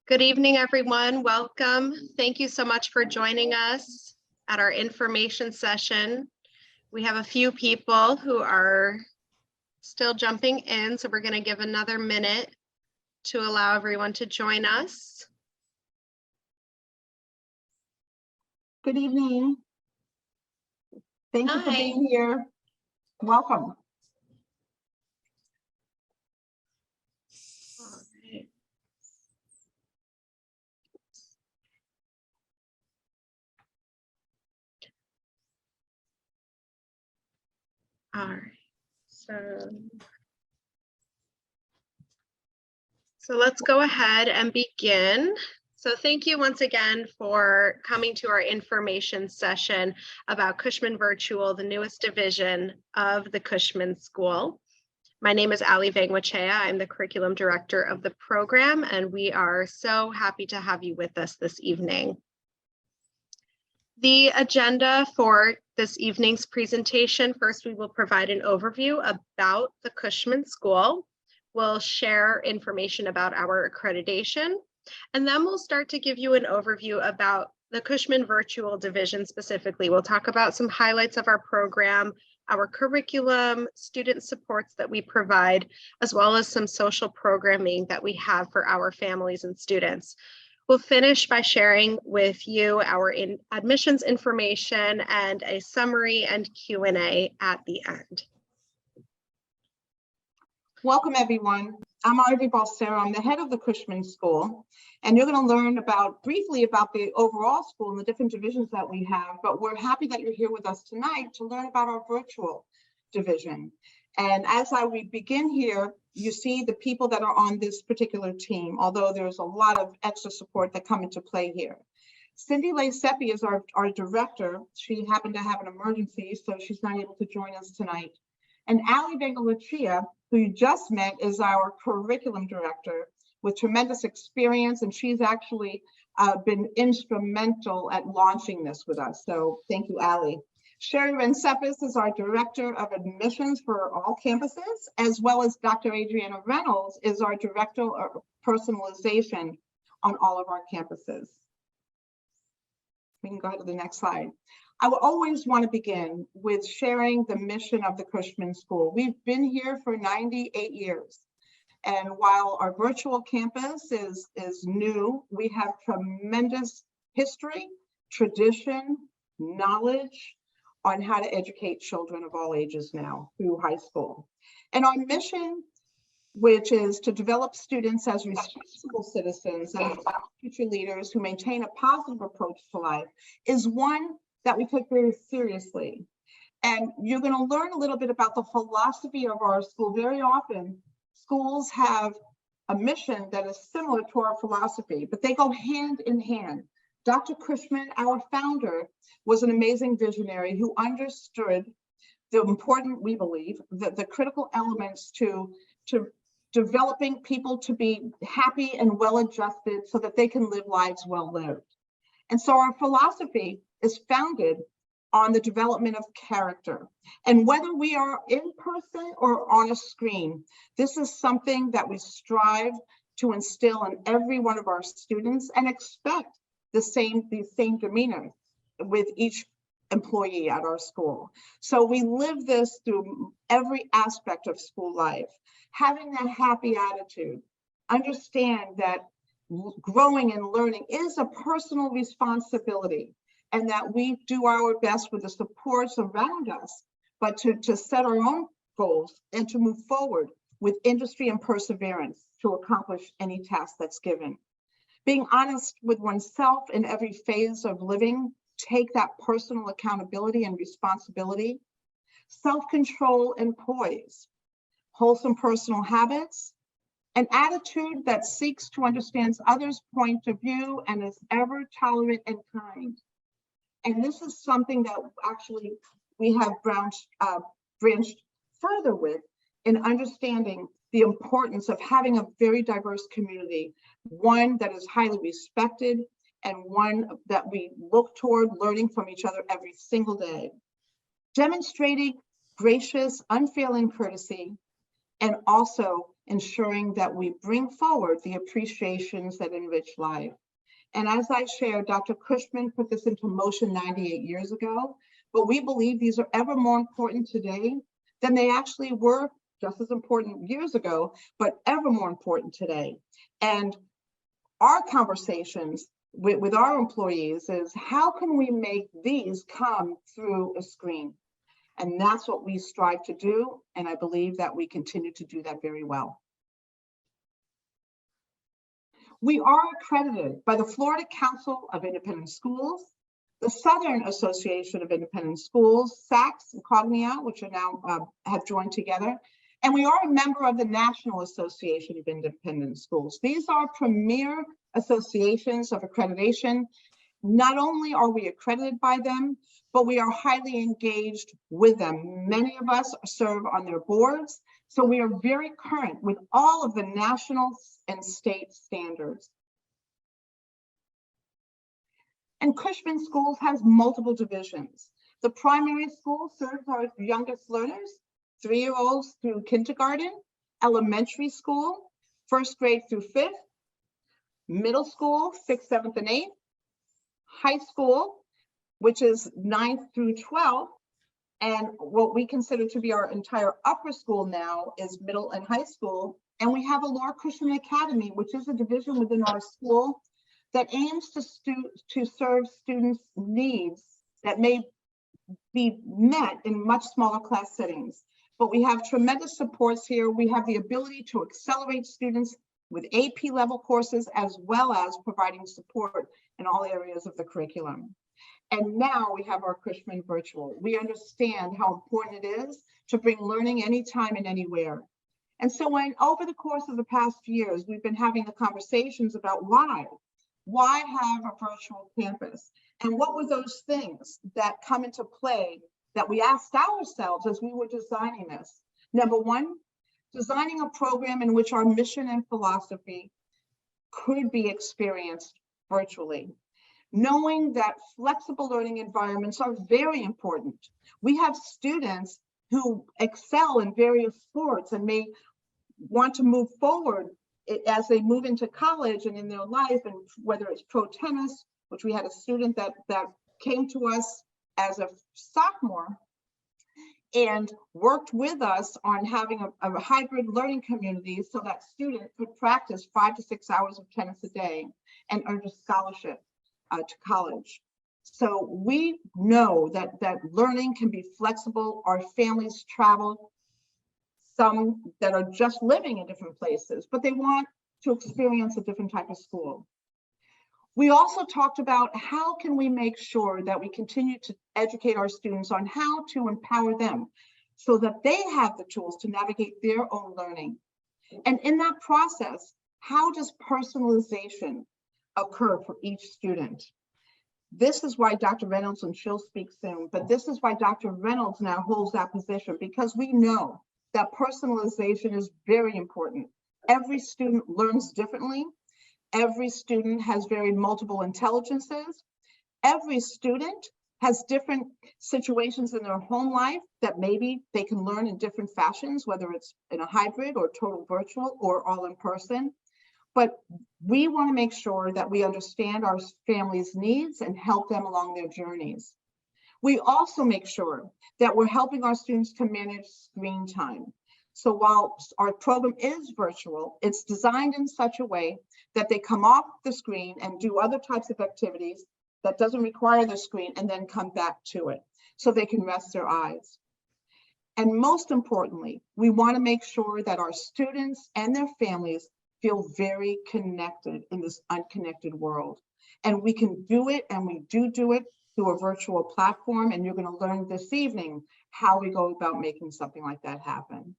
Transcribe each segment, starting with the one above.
Good evening, everyone. Welcome. Thank you so much for joining us at our information session. We have a few people who are still jumping in, so we're going to give another minute to allow everyone to join us. Good evening. Thank you for being here. Welcome. All right, so let's go ahead and begin. So thank you once again for coming to our information session about Cushman Virtual, the newest division of the Cushman School. My name is Ali Vangwachea. I'm the curriculum director of the program, and we are so happy to have you with us this evening. The agenda for this evening's presentation: first, we will provide an overview about the Cushman School. We'll share information about our accreditation, and then we'll start to give you an overview about the Cushman Virtual Division specifically. We'll talk about some highlights of our program, our curriculum, student supports that we provide, as well as some social programming that we have for our families and students. We'll finish by sharing with you our admissions information and a summary and Q&A at the end. Welcome, everyone. I'm Ivy Balsero. I'm the head of the Cushman School, and you're going to learn briefly about the overall school and the different divisions that we have, but we're happy that you're here with us tonight to learn about our virtual division. And as we begin here, you see the people that are on this particular team, although there's a lot of extra support that come into play here. Cindy Lay-Seppi is our director. She happened to have an emergency, so she's not able to join us tonight. And Ali Vangwachea, who you just met, is our curriculum director with tremendous experience, and she's actually been instrumental at launching this with us. So thank you, Ali. Sherry Rensepis is our director of admissions for all campuses, as well as Dr. Adriana Reynolds is our director of personalization on all of our campuses. We can go ahead to the next slide. I will always want to begin with sharing the mission of the Cushman School. We've been here for 98 years. And while our virtual campus is new, we have tremendous history, tradition, knowledge on how to educate children of all ages now through high school. And our mission, which is to develop students as responsible citizens and future leaders who maintain a positive approach to life, is one that we take very seriously. And you're going to learn a little bit about the philosophy of our school. Very often, schools have a mission that is similar to our philosophy, but they go hand in hand. Dr. Cushman, our founder, was an amazing visionary who understood the important, we believe, the critical elements to developing people to be happy and well-adjusted so that they can live lives well-lived. And so our philosophy is founded on the development of character. And whether we are in person or on a screen, this is something that we strive to instill in every one of our students and expect the same demeanor with each employee at our school. So we live this through every aspect of school life, having that happy attitude, understand that growing and learning is a personal responsibility, and that we do our best with the supports around us, but to set our own goals and to move forward with industry and perseverance to accomplish any task that's given. Being honest with oneself in every phase of living, take that personal accountability and responsibility, self-control and poise, wholesome personal habits, an attitude that seeks to understand others' point of view and is ever tolerant and kind. And this is something that actually we have branched further with in understanding the importance of having a very diverse community, one that is highly respected and one that we look toward learning from each other every single day. Demonstrating gracious, unfailing courtesy, and also ensuring that we bring forward the appreciations that enrich life. And as I shared, Dr. Cushman put this into motion 98 years ago, but we believe these are ever more important today than they actually were just as important years ago, but ever more important today. And our conversations with our employees is, how can we make these come through a screen? And that's what we strive to do. And I believe that we continue to do that very well. We are accredited by the Florida Council of Independent Schools, the Southern Association of Independent Schools, SACS and Cognia, which are now have joined together. And we are a member of the National Association of Independent Schools. These are premier associations of accreditation. Not only are we accredited by them, but we are highly engaged with them. Many of us serve on their boards, so we are very current with all of the national and state standards. And Cushman Schools has multiple divisions. The primary school serves our youngest learners, 3-year-olds through kindergarten, elementary school, 1st grade through 5th, middle school, 6th, 7th, and 8th, high school, which is 9th through 12th, and what we consider to be our entire upper school now is middle and high school. And we have a Laura Cushman Academy, which is a division within our school that aims to serve students' needs that may be met in much smaller class settings. But we have tremendous supports here. We have the ability to accelerate students with AP level courses, as well as providing support in all areas of the curriculum. And now we have our Cushman Virtual. We understand how important it is to bring learning anytime and anywhere. And so when over the course of the past years, we've been having the conversations about why have a virtual campus? And what were those things that come into play that we asked ourselves as we were designing this? Number one, designing a program in which our mission and philosophy could be experienced virtually. Knowing that flexible learning environments are very important. We have students who excel in various sports and may want to move forward as they move into college and in their life, and whether it's pro tennis, which we had a student that came to us as a sophomore and worked with us on having a hybrid learning community so that students could practice 5 to 6 hours of tennis a day and earn a scholarship to college. So we know that learning can be flexible. Our families travel, some that are just living in different places, but they want to experience a different type of school. We also talked about how can we make sure that we continue to educate our students on how to empower them so that they have the tools to navigate their own learning. And in that process, how does personalization occur for each student? This is why Dr. Reynolds, and she'll speak soon, but this is why Dr. Reynolds now holds that position, because we know that personalization is very important. Every student learns differently. Every student has very multiple intelligences. Every student has different situations in their home life that maybe they can learn in different fashions, whether it's in a hybrid or total virtual or all in person. But we want to make sure that we understand our families' needs and help them along their journeys. We also make sure that we're helping our students to manage screen time. So while our program is virtual, it's designed in such a way that they come off the screen and do other types of activities that doesn't require the screen and then come back to it so they can rest their eyes. And most importantly, we want to make sure that our students and their families feel very connected in this unconnected world. And we can do it, and we do it through a virtual platform. And you're going to learn this evening how we go about making something like that happen.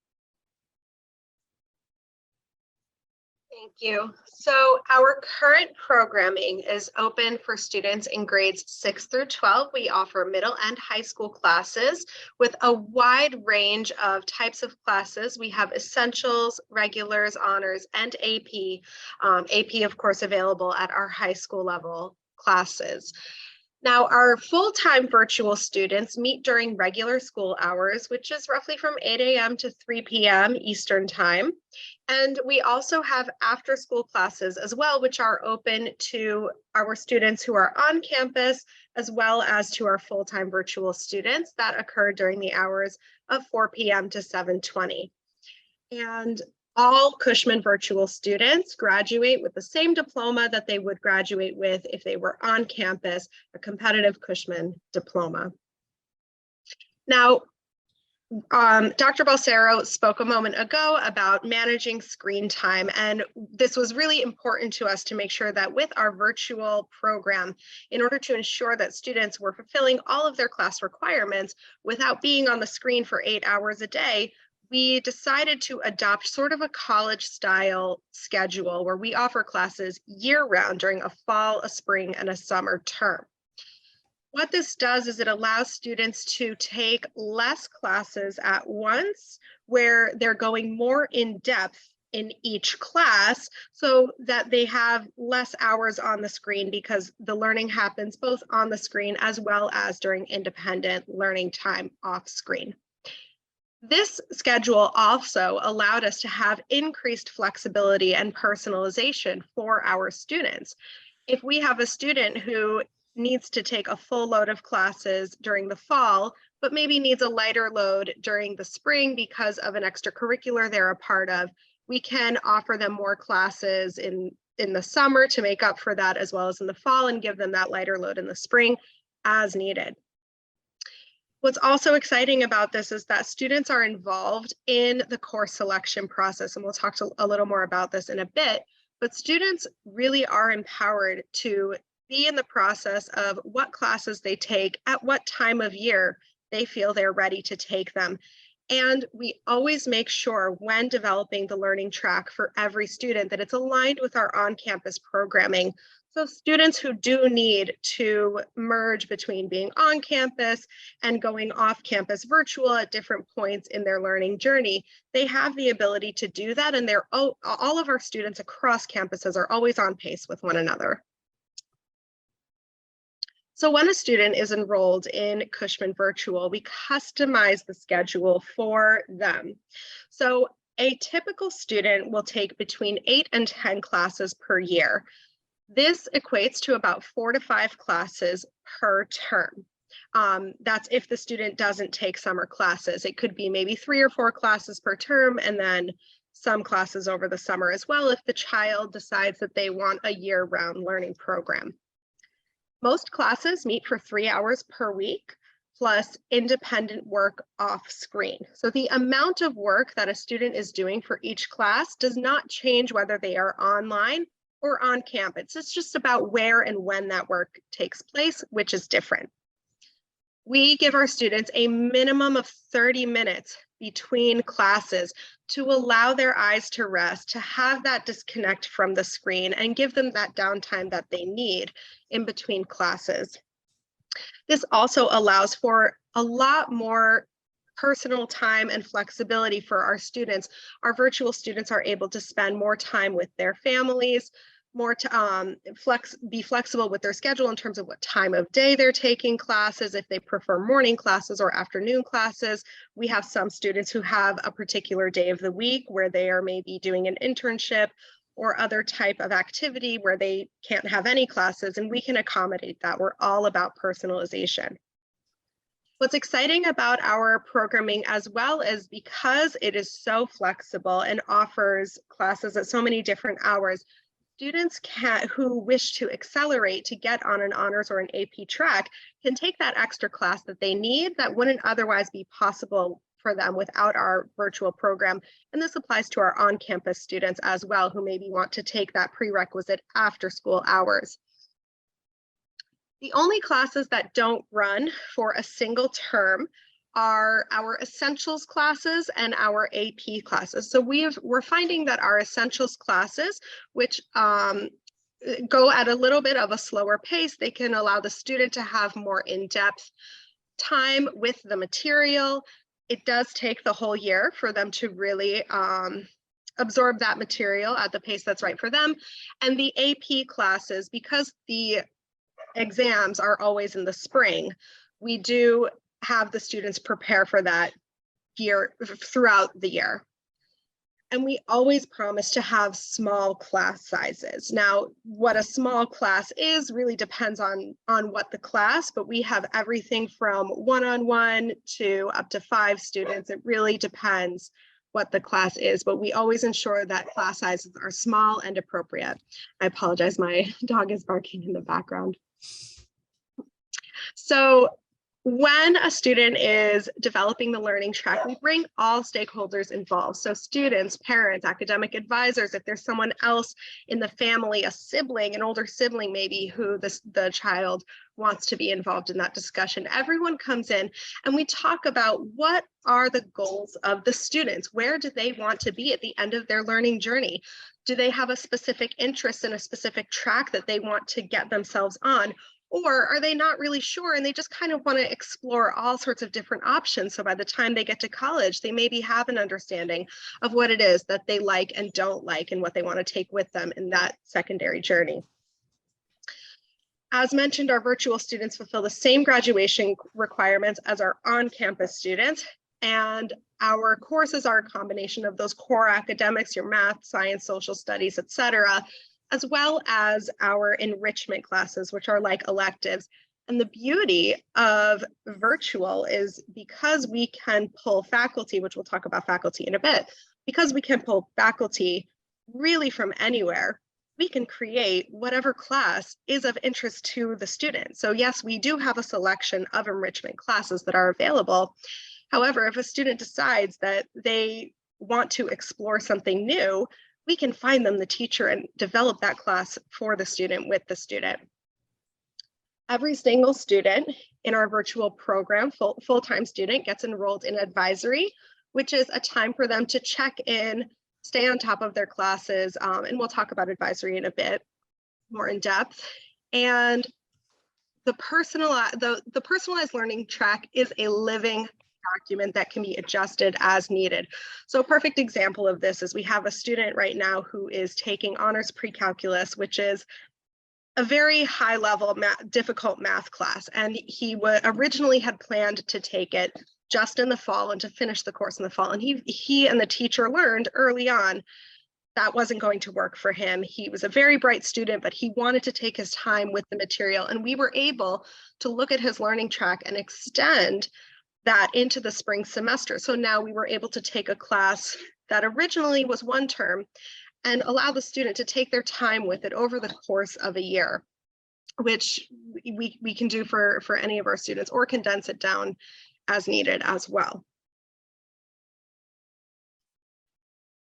Thank you. So our current programming is open for students in grades 6 through 12. We offer middle and high school classes with a wide range of types of classes. We have essentials, regulars, honors, and AP. AP, of course, available at our high school level classes. Now, our full-time virtual students meet during regular school hours, which is roughly from 8 a.m. to 3 p.m. Eastern Time. And we also have after-school classes as well, which are open to our students who are on campus, as well as to our full-time virtual students that occur during the hours of 4 p.m. to 7:20. And all Cushman virtual students graduate with the same diploma that they would graduate with if they were on campus, a competitive Cushman diploma. Now, Dr. Balsero spoke a moment ago about managing screen time, and this was really important to us to make sure that with our virtual program, in order to ensure that students were fulfilling all of their class requirements without being on the screen for 8 hours a day, we decided to adopt sort of a college style schedule where we offer classes year round during a fall, a spring, and a summer term. What this does is it allows students to take less classes at once, where they're going more in depth in each class so that they have less hours on the screen, because the learning happens both on the screen as well as during independent learning time off screen. This schedule also allowed us to have increased flexibility and personalization for our students. If we have a student who needs to take a full load of classes during the fall, but maybe needs a lighter load during the spring because of an extracurricular they're a part of, we can offer them more classes in the summer to make up for that, as well as in the fall, and give them that lighter load in the spring as needed. What's also exciting about this is that students are involved in the course selection process, and we'll talk a little more about this in a bit, but students really are empowered to be in the process of what classes they take at what time of year they feel they're ready to take them. And we always make sure when developing the learning track for every student that it's aligned with our on-campus programming. So students who do need to merge between being on campus and going off campus virtual at different points in their learning journey, they have the ability to do that, and all of our students across campuses are always on pace with one another. So when a student is enrolled in Cushman Virtual, we customize the schedule for them. So a typical student will take between 8 and 10 classes per year. This equates to about 4 to 5 classes per term. That's if the student doesn't take summer classes. It could be maybe 3 or 4 classes per term, and then some classes over the summer as well if the child decides that they want a year-round learning program. Most classes meet for 3 hours per week, plus independent work off screen. So the amount of work that a student is doing for each class does not change whether they are online or on campus. It's just about where and when that work takes place, which is different. We give our students a minimum of 30 minutes between classes to allow their eyes to rest, to have that disconnect from the screen, and give them that downtime that they need in between classes. This also allows for a lot more personal time and flexibility for our students. Our virtual students are able to spend more time with their families, more to be flexible with their schedule in terms of what time of day they're taking classes, if they prefer morning classes or afternoon classes. We have some students who have a particular day of the week where they are maybe doing an internship or other type of activity where they can't have any classes, and we can accommodate that. We're all about personalization. What's exciting about our programming as well is because it is so flexible and offers classes at so many different hours, students who wish to accelerate to get on an honors or an AP track can take that extra class that they need that wouldn't otherwise be possible for them without our virtual program. And this applies to our on-campus students as well, who maybe want to take that prerequisite after school hours. The only classes that don't run for a single term are our essentials classes and our AP classes. So we're finding that our essentials classes, which go at a little bit of a slower pace, they can allow the student to have more in-depth time with the material. It does take the whole year for them to really absorb that material at the pace that's right for them. And the AP classes, because the exams are always in the spring, we do have the students prepare for that throughout the year. And we always promise to have small class sizes. Now, what a small class is really depends on what the class, but we have everything from one-on-one to up to 5 students. It really depends what the class is, but we always ensure that class sizes are small and appropriate. I apologize, my dog is barking in the background. So when a student is developing the learning track, we bring all stakeholders involved. So students, parents, academic advisors, if there's someone else in the family, a sibling, an older sibling maybe, who the child wants to be involved in that discussion, everyone comes in and we talk about what are the goals of the students? Where do they want to be at the end of their learning journey? Do they have a specific interest in a specific track that they want to get themselves on? Or are they not really sure and they just kind of want to explore all sorts of different options? So by the time they get to college, they maybe have an understanding of what it is that they like and don't like and what they want to take with them in that secondary journey. As mentioned, our virtual students fulfill the same graduation requirements as our on-campus students. And our courses are a combination of those core academics, your math, science, social studies, etc., as well as our enrichment classes, which are like electives. And the beauty of virtual is because we can pull faculty, which we'll talk about faculty in a bit, because we can pull faculty really from anywhere, we can create whatever class is of interest to the student. So yes, we do have a selection of enrichment classes that are available. However, if a student decides that they want to explore something new, we can find them the teacher and develop that class for the student with the student. Every single student in our virtual program, full-time student, gets enrolled in advisory, which is a time for them to check in, stay on top of their classes, and we'll talk about advisory in a bit more in depth. And the personalized learning track is a living document that can be adjusted as needed. So a perfect example of this is we have a student right now who is taking honors pre-calculus, which is a very high level difficult math class. And he originally had planned to take it just in the fall and to finish the course in the fall. And he and the teacher learned early on that wasn't going to work for him. He was a very bright student, but he wanted to take his time with the material. And we were able to look at his learning track and extend that into the spring semester. So now we were able to take a class that originally was 1 term and allow the student to take their time with it over the course of a year, which we can do for any of our students, or condense it down as needed as well.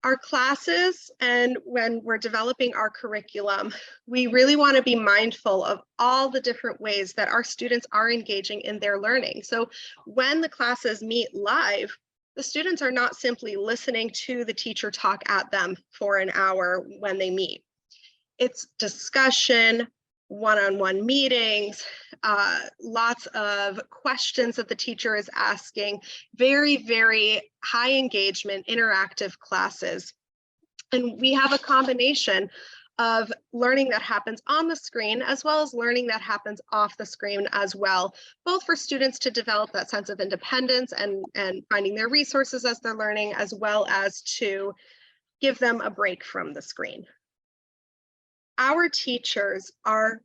Our classes, and when we're developing our curriculum, we really want to be mindful of all the different ways that our students are engaging in their learning. So when the classes meet live, the students are not simply listening to the teacher talk at them for an hour when they meet. It's discussion, one-on-one meetings, lots of questions that the teacher is asking, very, very high engagement, interactive classes. And we have a combination of learning that happens on the screen as well as learning that happens off the screen as well, both for students to develop that sense of independence and finding their resources as they're learning, as well as to give them a break from the screen. Our teachers are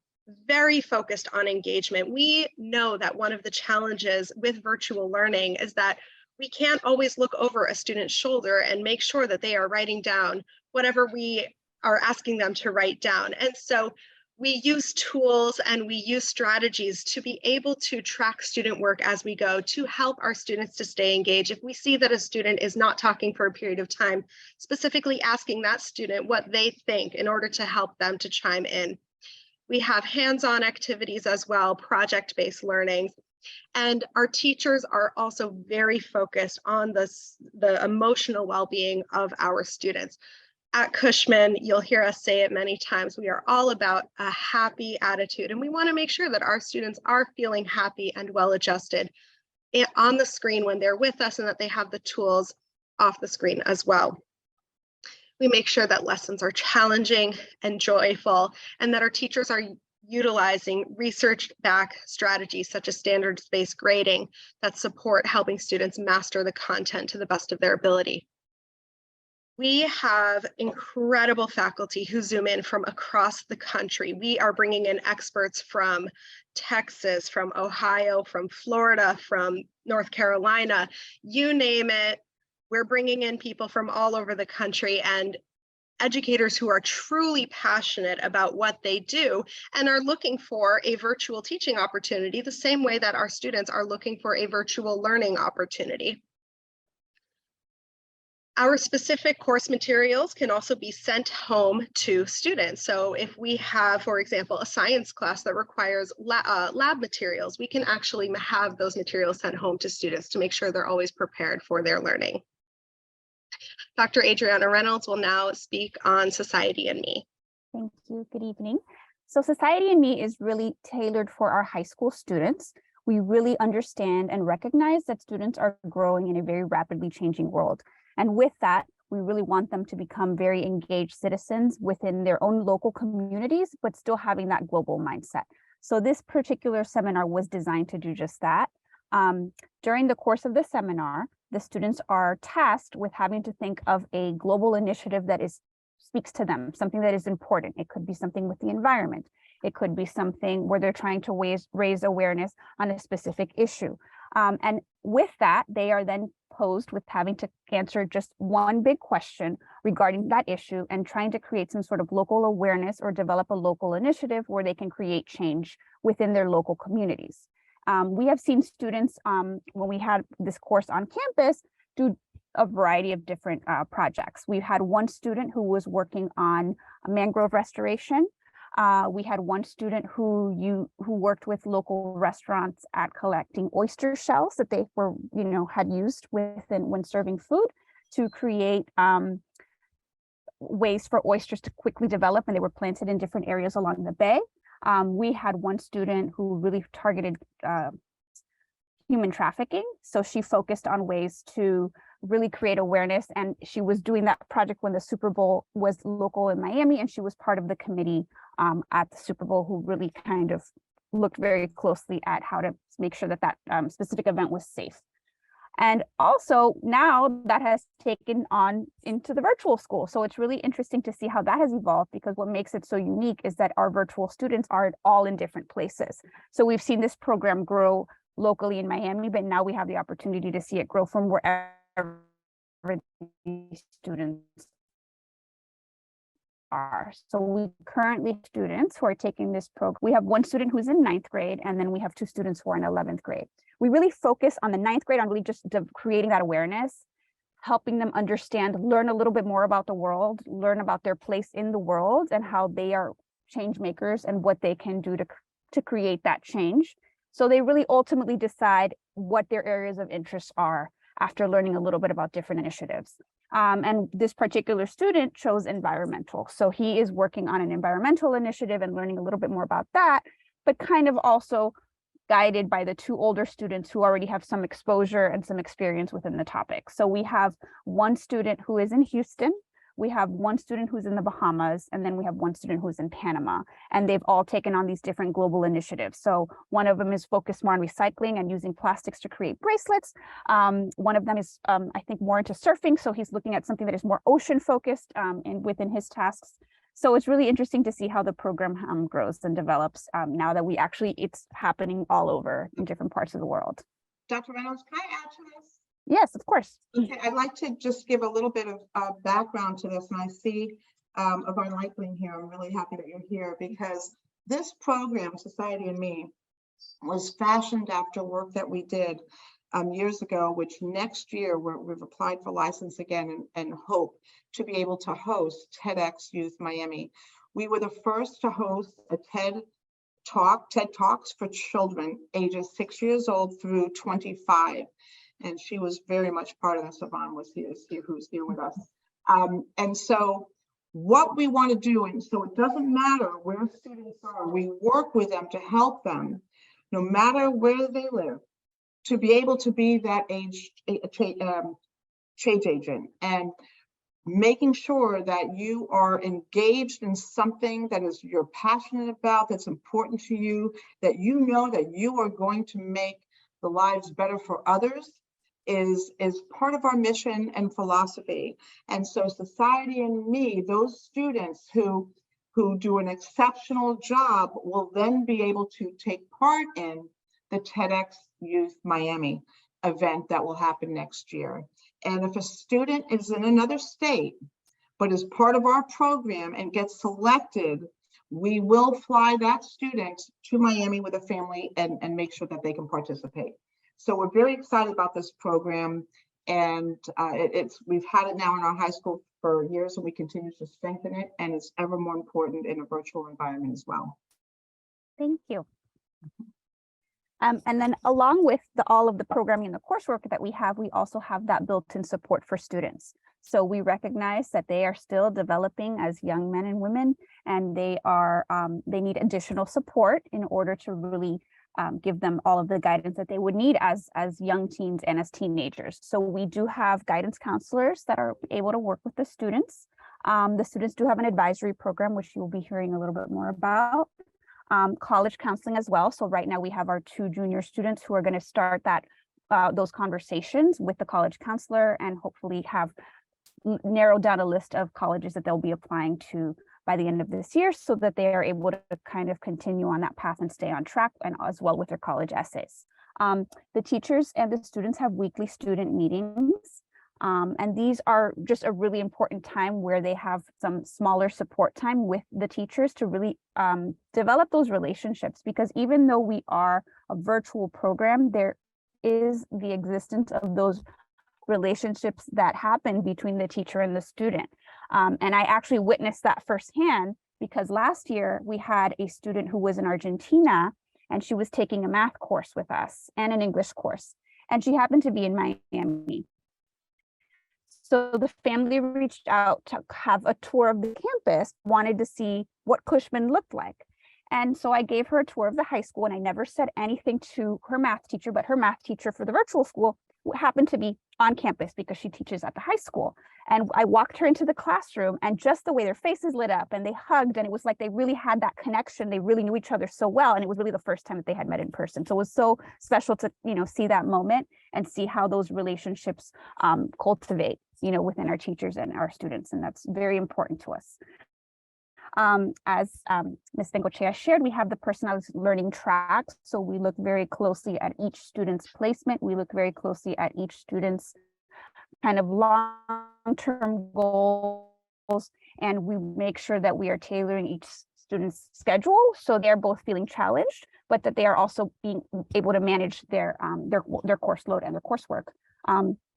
very focused on engagement. We know that one of the challenges with virtual learning is that we can't always look over a student's shoulder and make sure that they are writing down whatever we are asking them to write down. And so we use tools and we use strategies to be able to track student work as we go to help our students to stay engaged. If we see that a student is not talking for a period of time, specifically asking that student what they think in order to help them to chime in. We have hands-on activities as well, project-based learning. And our teachers are also very focused on the emotional well-being of our students. At Cushman, you'll hear us say it many times, we are all about a happy attitude, and we want to make sure that our students are feeling happy and well-adjusted on the screen when they're with us, and that they have the tools off the screen as well. We make sure that lessons are challenging and joyful, and that our teachers are utilizing research-backed strategies such as standards-based grading that support helping students master the content to the best of their ability. We have incredible faculty who zoom in from across the country. We are bringing in experts from Texas, from Ohio, from Florida, from North Carolina, you name it. We're bringing in people from all over the country and educators who are truly passionate about what they do and are looking for a virtual teaching opportunity the same way that our students are looking for a virtual learning opportunity. Our specific course materials can also be sent home to students. So if we have, for example, a science class that requires lab materials, we can actually have those materials sent home to students to make sure they're always prepared for their learning. Dr. Adriana Reynolds will now speak on Society and Me. Thank you. Good evening. So Society and Me is really tailored for our high school students. We really understand and recognize that students are growing in a very rapidly changing world. And with that, we really want them to become very engaged citizens within their own local communities, but still having that global mindset. So this particular seminar was designed to do just that. During the course of the seminar, the students are tasked with having to think of a global initiative that speaks to them, something that is important. It could be something with the environment. It could be something where they're trying to raise awareness on a specific issue. And with that, they are then posed with having to answer just one big question regarding that issue and trying to create some sort of local awareness or develop a local initiative where they can create change within their local communities. We have seen students, when we had this course on campus, do a variety of different projects. We had one student who was working on mangrove restoration. We had one student who worked with local restaurants at collecting oyster shells that they were, had used when serving food to create ways for oysters to quickly develop, and they were planted in different areas along the bay. We had one student who really targeted human trafficking. So she focused on ways to really create awareness. And she was doing that project when the Super Bowl was local in Miami, and she was part of the committee at the Super Bowl who really kind of looked very closely at how to make sure that that specific event was safe. And also now that has taken on into the virtual school. So it's really interesting to see how that has evolved, because what makes it so unique is that our virtual students are all in different places. So we've seen this program grow locally in Miami, but now we have the opportunity to see it grow from wherever these students are. So we currently students who are taking this program. We have one student who's in 9th grade, and then we have 2 students who are in 11th grade. We really focus on the 9th grade on really just creating that awareness, helping them understand, learn a little bit more about the world, learn about their place in the world and how they are change makers and what they can do to create that change. So they really ultimately decide what their areas of interest are after learning a little bit about different initiatives. And this particular student chose environmental. So he is working on an environmental initiative and learning a little bit more about that, but kind of also guided by the 2 older students who already have some exposure and some experience within the topic. So we have one student who is in Houston, we have one student who's in the Bahamas, and then we have one student who's in Panama, and they've all taken on these different global initiatives. So one of them is focused more on recycling and using plastics to create bracelets. One of them is, I think, more into surfing. So he's looking at something that is more ocean focused and within his tasks. So it's really interesting to see how the program grows and develops now that it's happening all over in different parts of the world. Dr. Reynolds, can I add to this? Yes, of course. Okay, I'd like to just give a little bit of background to this. And I see Yvonne Reichling here. I'm really happy that you're here, because this program, Society and Me, was fashioned after work that we did years ago, which next year we've applied for license again and hope to be able to host TEDx Youth Miami. We were the first to host a TED Talks for children ages 6 years old through 25. And she was very much part of this. Yvonne was here, who's here with us. And so what we want to do, and so it doesn't matter where students are, we work with them to help them, no matter where they live, to be able to be that change agent. And making sure that you are engaged in something that is you're passionate about, that's important to you, that you know that you are going to make the lives better for others is part of our mission and philosophy. And so Society and Me, those students who do an exceptional job will then be able to take part in the TEDx Youth Miami event that will happen next year. And if a student is in another state, but is part of our program and gets selected, we will fly that student to Miami with a family and make sure that they can participate. So we're very excited about this program, and we've had it now in our high school for years, and we continue to strengthen it, and it's ever more important in a virtual environment as well. Thank you. And then along with all of the programming and the coursework that we also have that built-in support for students. So we recognize that they are still developing as young men and women, and they need additional support in order to really give them all of the guidance that they would need as young teens and as teenagers. So we do have guidance counselors that are able to work with the students. The students do have an advisory program, which you'll be hearing a little bit more about. College counseling as well. So right now we have our 2 junior students who are going to start those conversations with the college counselor and hopefully have narrowed down a list of colleges that they'll be applying to by the end of this year, so that they are able to kind of continue on that path and stay on track, and as well with their college essays. The teachers and the students have weekly student meetings. And these are just a really important time where they have some smaller support time with the teachers to really develop those relationships, because even though we are a virtual program, there is the existence of those relationships that happen between the teacher and the student. And I actually witnessed that firsthand, because last year we had a student who was in Argentina, and she was taking a math course with us and an English course, and she happened to be in Miami. So the family reached out to have a tour of the campus, wanted to see what Cushman looked like. And so I gave her a tour of the high school, and I never said anything to her math teacher, but her math teacher for the virtual school happened to be on campus because she teaches at the high school. And I walked her into the classroom, and just the way their faces lit up and they hugged, and it was like they really had that connection. They really knew each other so well. And it was really the first time that they had met in person. So it was so special to, see that moment and see how those relationships cultivate, within our teachers and our students. And that's very important to us. As Ms. Bengochea shared, we have the personalized learning track. So we look very closely at each student's placement. We look very closely at each student's kind of long-term goals, and we make sure that we are tailoring each student's schedule so they're both feeling challenged, but that they are also being able to manage their course load and their coursework.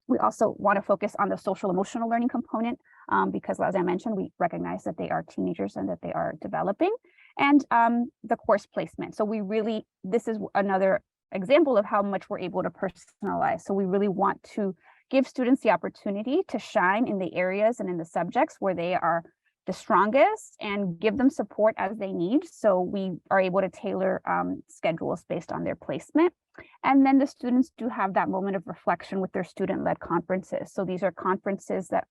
We also want to focus on the social emotional learning component, because as I mentioned, we recognize that they are teenagers and that they are developing, and the course placement. So this is another example of how much we're able to personalize. So we really want to give students the opportunity to shine in the areas and in the subjects where they are the strongest, and give them support as they need. So we are able to tailor schedules based on their placement. And then the students do have that moment of reflection with their student-led conferences. So these are conferences that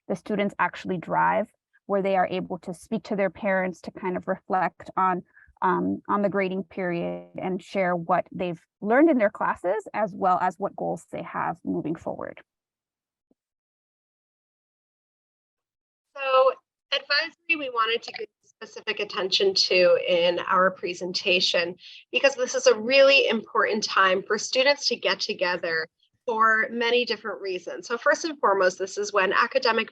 the students actually drive, where they are able to speak to their parents to kind of reflect on the grading period and share what they've learned in their classes, as well as what goals they have moving forward. So advisory, we wanted to give specific attention to in our presentation, because this is a really important time for students to get together for many different reasons. So first and foremost, this is when academic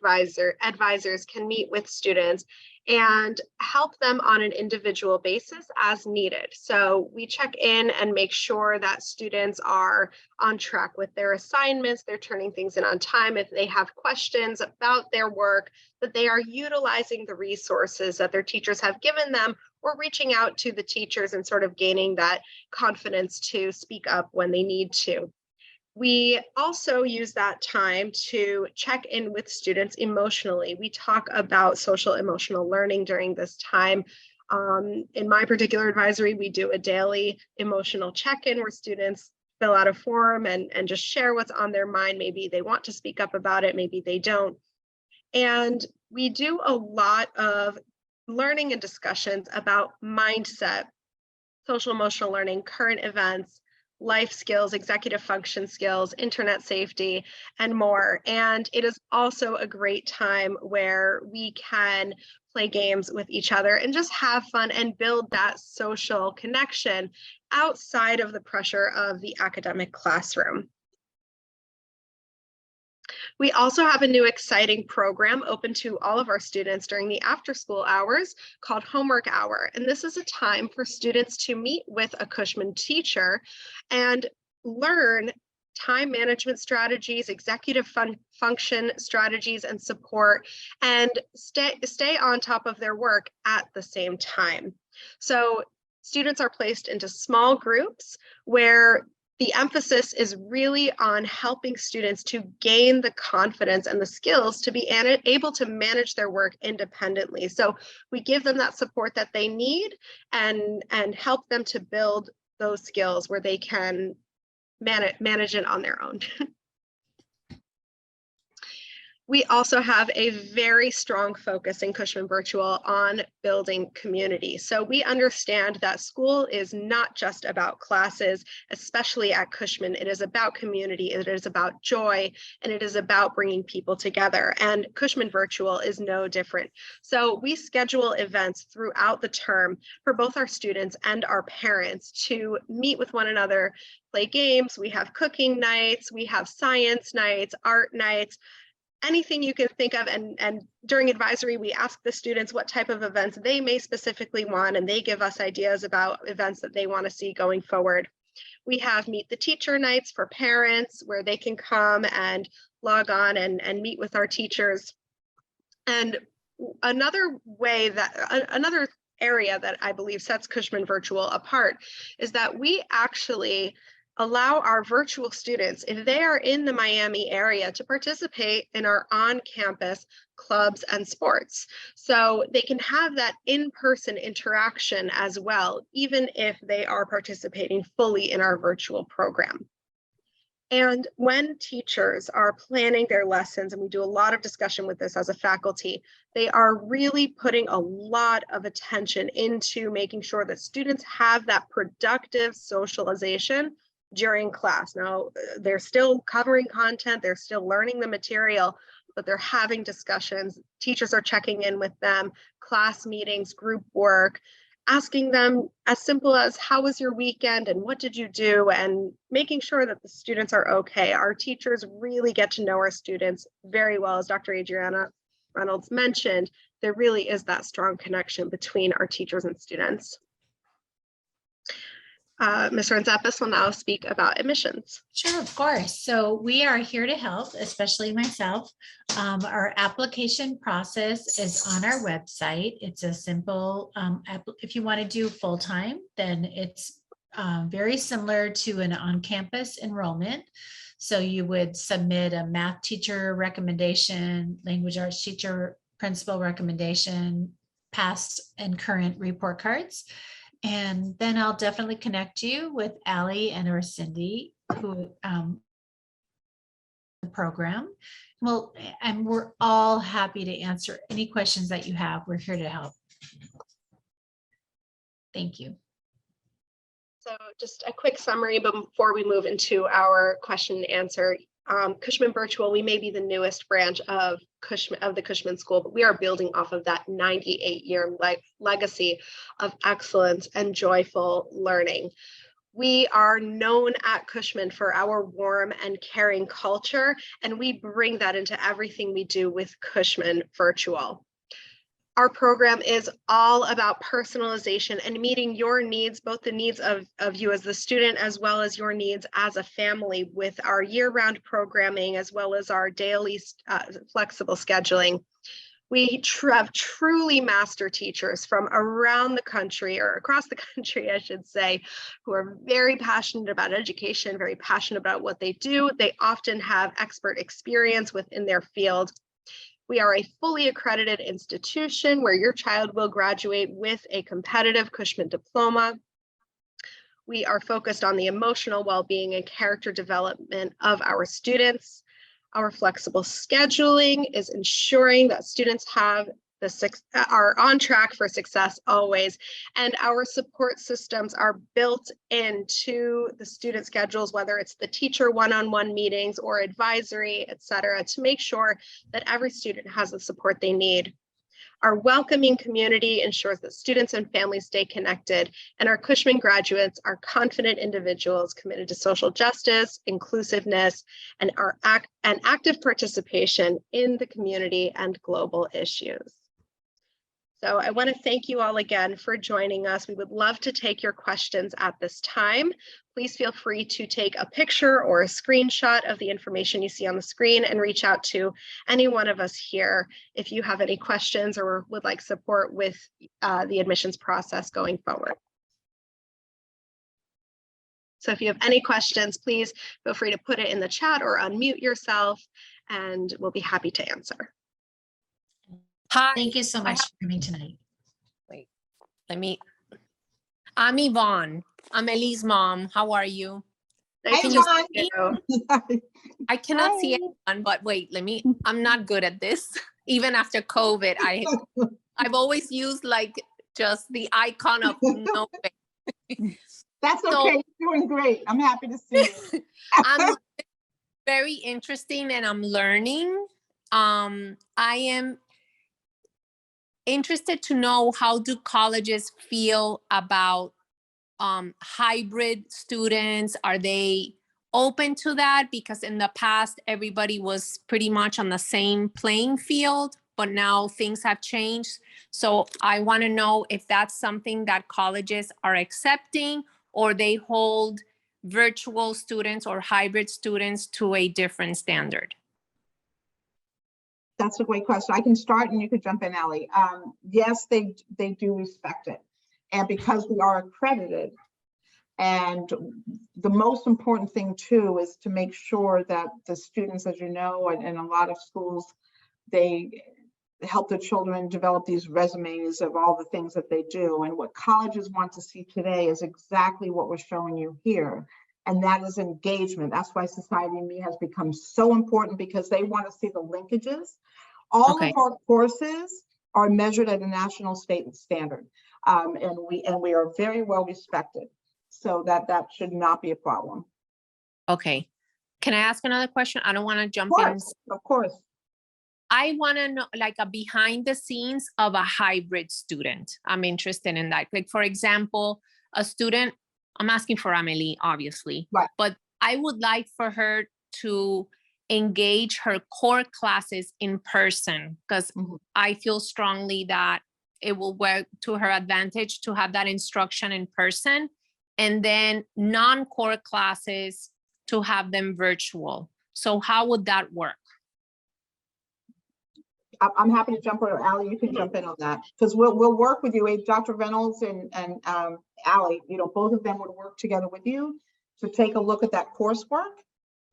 advisors can meet with students and help them on an individual basis as needed. So we check in and make sure that students are on track with their assignments, they're turning things in on time. If they have questions about their work, that they are utilizing the resources that their teachers have given them, or reaching out to the teachers and sort of gaining that confidence to speak up when they need to. We also use that time to check in with students emotionally. We talk about social emotional learning during this time. In my particular advisory, we do a daily emotional check-in where students fill out a form and just share what's on their mind. Maybe they want to speak up about it, maybe they don't. And we do a lot of learning and discussions about mindset, social emotional learning, current events, life skills, executive function skills, internet safety, and more. And it is also a great time where we can play games with each other and just have fun and build that social connection outside of the pressure of the academic classroom. We also have a new exciting program open to all of our students during the after-school hours called Homework Hour. And this is a time for students to meet with a Cushman teacher and learn time management strategies, executive function strategies and support, and stay on top of their work at the same time. So students are placed into small groups where the emphasis is really on helping students to gain the confidence and the skills to be able to manage their work independently. So we give them that support that they need and help them to build those skills where they can manage it on their own. We also have a very strong focus in Cushman Virtual on building community. So we understand that school is not just about classes, especially at Cushman. It is about community, it is about joy, and it is about bringing people together. And Cushman Virtual is no different. So we schedule events throughout the term for both our students and our parents to meet with one another, play games. We have cooking nights, we have science nights, art nights, anything you can think of. And during advisory, we ask the students what type of events they may specifically want, and they give us ideas about events that they want to see going forward. We have Meet the Teacher nights for parents where they can come and log on and meet with our teachers. And another area that I believe sets Cushman Virtual apart is that we actually allow our virtual students, if they are in the Miami area, to participate in our on-campus clubs and sports. So they can have that in-person interaction as well, even if they are participating fully in our virtual program. And when teachers are planning their lessons, and we do a lot of discussion with this as a faculty, they are really putting a lot of attention into making sure that students have that productive socialization during class. Now, they're still covering content, they're still learning the material, but they're having discussions. Teachers are checking in with them, class meetings, group work, asking them as simple as, how was your weekend and what did you do? And making sure that the students are okay. Our teachers really get to know our students very well. As Dr. Adriana Reynolds mentioned, there really is that strong connection between our teachers and students. Ms. Renzapis will now speak about admissions. Sure, of course. So we are here to help, especially myself. Our application process is on our website. It's a simple, if you want to do full-time, then it's very similar to an on-campus enrollment. So you would submit a math teacher recommendation, language arts teacher principal recommendation, past and current report cards. And then I'll definitely connect you with Allie and or Cindy, who the program. Well, and we're all happy to answer any questions that you have. We're here to help. Thank you. So just a quick summary before we move into our question and answer. Cushman Virtual, we may be the newest branch of the Cushman School, but we are building off of that 98-year legacy of excellence and joyful learning. We are known at Cushman for our warm and caring culture, and we bring that into everything we do with Cushman Virtual. Our program is all about personalization and meeting your needs, both the needs of you as the student, as well as your needs as a family, with our year-round programming, as well as our daily flexible scheduling. We have truly master teachers from around the country, or across the country, I should say, who are very passionate about education, very passionate about what they do. They often have expert experience within their field. We are a fully accredited institution where your child will graduate with a competitive Cushman diploma. We are focused on the emotional well-being and character development of our students. Our flexible scheduling is ensuring that students have are on track for success always. And our support systems are built into the student schedules, whether it's the teacher one-on-one meetings or advisory, et cetera, to make sure that every student has the support they need. Our welcoming community ensures that students and families stay connected, and our Cushman graduates are confident individuals committed to social justice, inclusiveness, and active participation in the community and global issues. So I want to thank you all again for joining us. We would love to take your questions at this time. Please feel free to take a picture or a screenshot of the information you see on the screen and reach out to any one of us here if you have any questions or would like support with the admissions process going forward. So if you have any questions, please feel free to put it in the chat or unmute yourself, and we'll be happy to answer. Hi, Thank you so much for coming tonight. I'm Yvonne. I'm Ellie's mom. How are you? Nice Hey, to Yvonne. meet you. I cannot see Hi. anyone, but wait, I'm not good at this. Even after COVID, I've always used like just the icon of no face. That's So- okay. You're doing great. I'm happy to see you. I'm very interesting and I'm learning. I am interested to know, how do colleges feel about hybrid students? Are they open to that? Because in the past, everybody was pretty much on the same playing field, but now things have changed. So I want to know if that's something that colleges are accepting, or they hold virtual students or hybrid students to a different standard. That's a great question. I can start and you could jump in, Allie. Yes, they do respect it. And because we are accredited, and the most important thing too is to make sure that the students, as you know, and a lot of schools, they help the children develop these resumes of all the things that they do. And what colleges want to see today is exactly what we're showing you here. And that is engagement. That's why Society and Me has become so important, because they want to see the linkages. All Okay. of our courses are measured at a national state standard. And we are very well respected. So that should not be a problem. Okay. Can I ask another question? I don't want to jump in. Of course. I want to know like a behind the scenes of a hybrid student. I'm interested in that. Like, for example, a student, I'm asking for Amelie, obviously, Right. but I would like for her to engage her core classes in person, because Mhm. I feel strongly that it will work to her advantage to have that instruction in person, and then non-core classes to have them virtual. So how would that work? I'm happy to jump in, or Allie, you can jump in on that, because we'll work with you. Dr. Reynolds and Allie, both of them would work together with you to take a look at that coursework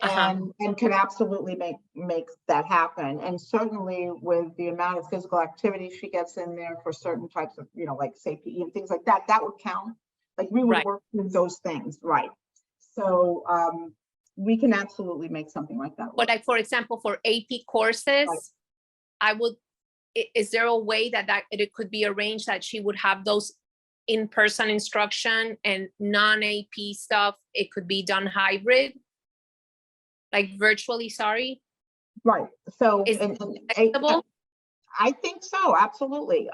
and could absolutely make that happen. And certainly with the amount of physical activity she gets in there for certain types of, like say PE and things like that, that would count. Like we would work with those things, right? So we can absolutely make something like that work. But like, for example, for AP courses, is there a way that it could be arranged that she would have those in-person instruction, and non-AP stuff, it could be done hybrid? Like virtually, sorry? Right. So Is it acceptable? I think so, absolutely.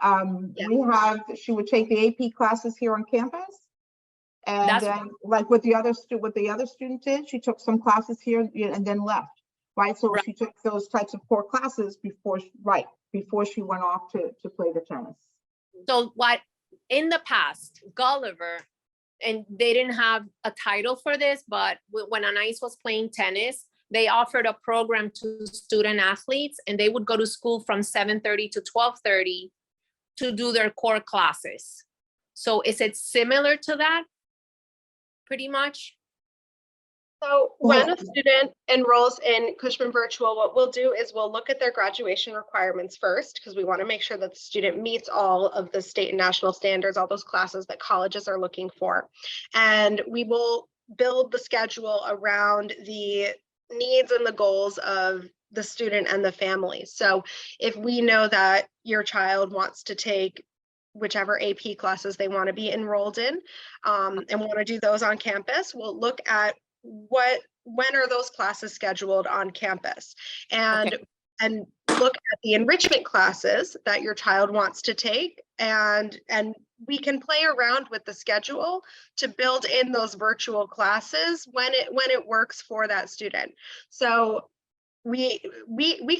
She would take the AP classes here on campus. And then like what the other student did, she took some classes here and then left. Right. So she took those types of core classes before she went off to play the tennis. So what in the past, Gulliver, and they didn't have a title for this, but when Anais was playing tennis, they offered a program to student athletes, and they would go to school from 7:30 to 12:30 to do their core classes. So is it similar to that? Pretty much? So when a student enrolls in Cushman Virtual, what we'll do is we'll look at their graduation requirements first, because we want to make sure that the student meets all of the state and national standards, all those classes that colleges are looking for. And we will build the schedule around the needs and the goals of the student and the family. So if we know that your child wants to take whichever AP classes they want to be enrolled in, and want to do those on campus, we'll look at when are those classes scheduled on campus, and look at the enrichment classes that your child wants to take, and we can play around with the schedule to build in those virtual classes when it works for that student. So we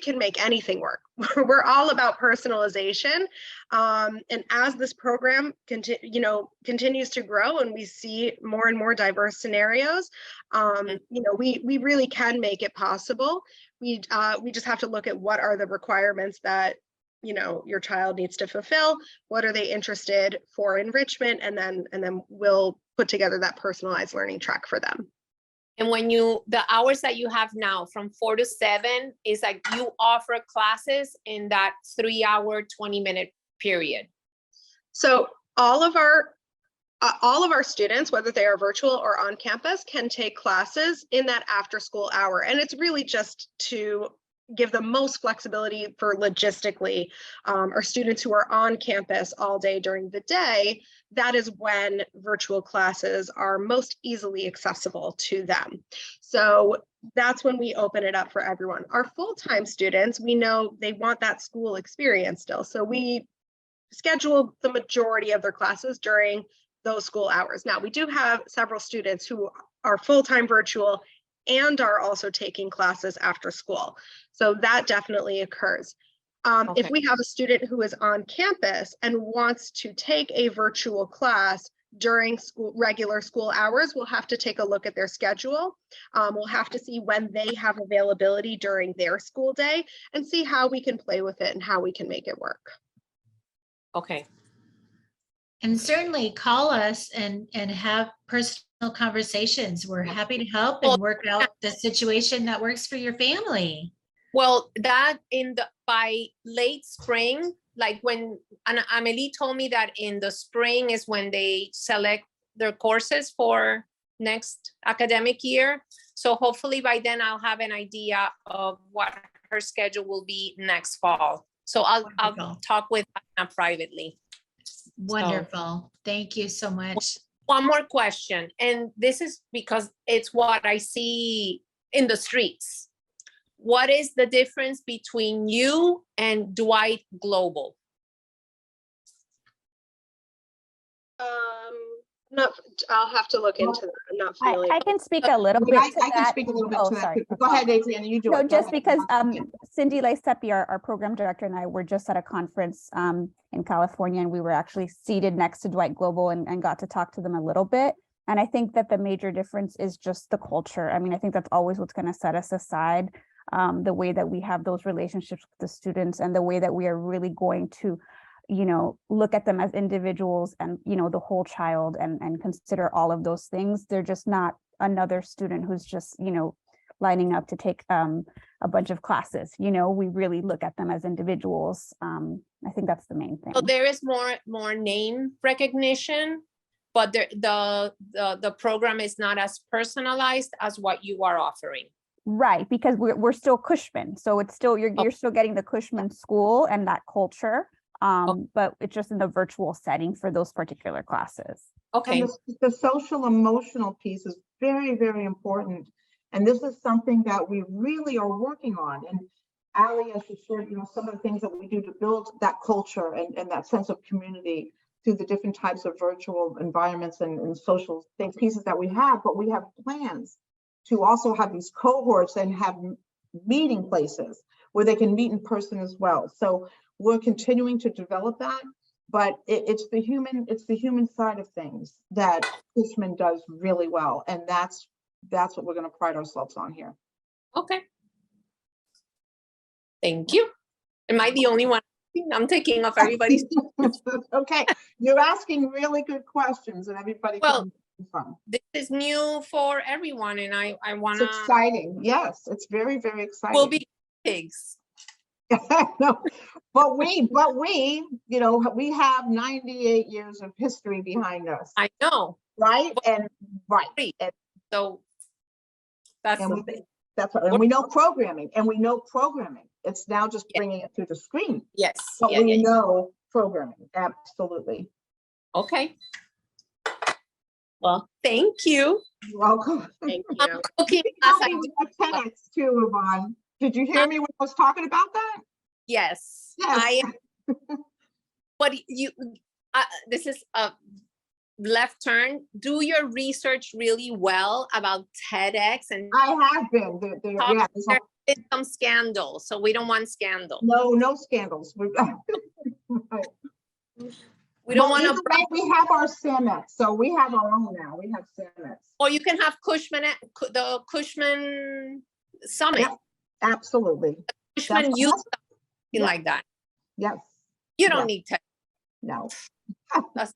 can make anything work. We're all about personalization. And as this program continues to grow and we see more and more diverse scenarios, we really can make it possible. We just have to look at what are the requirements that your child needs to fulfill, what are they interested for enrichment, and then we'll put together that personalized learning track for them. And when the hours that you have now from 4 to 7 is like you offer classes in that 3-hour, 20-minute period. So all of our students, whether they are virtual or on campus, can take classes in that after school hour. And it's really just to give the most flexibility for logistically, or students who are on campus all day during the day. That is when virtual classes are most easily accessible to them. So that's when we open it up for everyone. Our full-time students, we know they want that school experience still. So we schedule the majority of their classes during those school hours. Now, we do have several students who are full-time virtual and are also taking classes after school. So that definitely occurs. If we have a student who is on campus and wants to take a virtual class during regular school hours, we'll have to take a look at their schedule. We'll have to see when they have availability during their school day and see how we can play with it and how we can make it work. Okay. And certainly call us and have personal conversations. We're happy to help and work out the situation that works for your family. Well, that by late spring, like when Amelie told me that in the spring is when they select their courses for next academic year. So hopefully by then I'll have an idea of what her schedule will be next fall. So I'll talk with Anna privately. Wonderful. Thank you so much. One more question, and this is because it's what I see in the streets. What is the difference between you and Dwight Global? I'll have to look into that. I'm not familiar. I can speak a little bit to I can that. speak a little bit Oh, to that. sorry. Go ahead, Adriana, you do it. No, Go just ahead. because Cindy Laisepi, our program director, and I were just at a conference in California, and we were actually seated next to Dwight Global and got to talk to them a little bit. And I think that the major difference is just the culture. I mean, I think that's always what's going to set us aside, the way that we have those relationships with the students and the way that we are really going to, look at them as individuals and, the whole child and consider all of those things. They're just not another student who's just, lining up to take a bunch of classes. We really look at them as individuals. I think that's the main thing. So there is more name recognition, but the program is not as personalized as what you are offering. Right, because we're still Cushman, so it's still you're still getting the Cushman school and that culture, but it's just in the virtual setting for those particular classes. Okay. And the social emotional piece is very, very important. And this is something that we really are working on. And Allie, as you shared, some of the things that we do to build that culture and that sense of community through the different types of virtual environments and social pieces that we have, but we have plans to also have these cohorts and have meeting places where they can meet in person as well. So we're continuing to develop that, but it's the human side of things that Cushman does really well. And that's what we're going to pride ourselves on here. Okay. Thank you. Am I the only one? I'm taking off everybody's. Okay, you're asking really good questions, and everybody. Well, this is new for everyone, and I want to. It's exciting. Yes, it's very, very exciting. We'll be pigs. No, but we, we have 98 years of history behind us. I know. Right, But and right. So that's And That's right. And we know programming, It's now just Yeah. bringing it to the screen. Yes. But Yeah, we yeah. know programming, absolutely. Okay. Well, thank you. You're welcome. Thank I'm you. cooking You as helped I me do. with that TEDx too, Yvonne. Did you hear me when I was talking about that? Yes. Yes. But you, this is a left turn. Do your research really well about TEDx and I have been. Yeah, there's there is some scandal. So we don't want scandal. no scandals. Right. We don't Well, want either to, way, we have our CMX, so we have our own now. We have CMX. or you can have Cushman, the Cushman Summit. Yep. Absolutely. Cushman That's use awesome. something Yeah. like that. Yes. You don't Yeah. need TEDx. No. That's-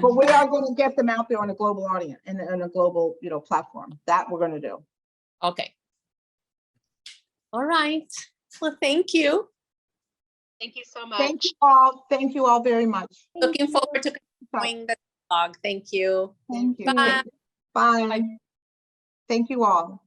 But we are going to get them out there on a global audience and a global, platform. That we're going to do. Okay. All right. Well, thank you. Thank you so much. Thank you all. Thank you all very much. Looking forward to continuing the blog. Thank you. Thank you. Bye. Bye. Thank you all.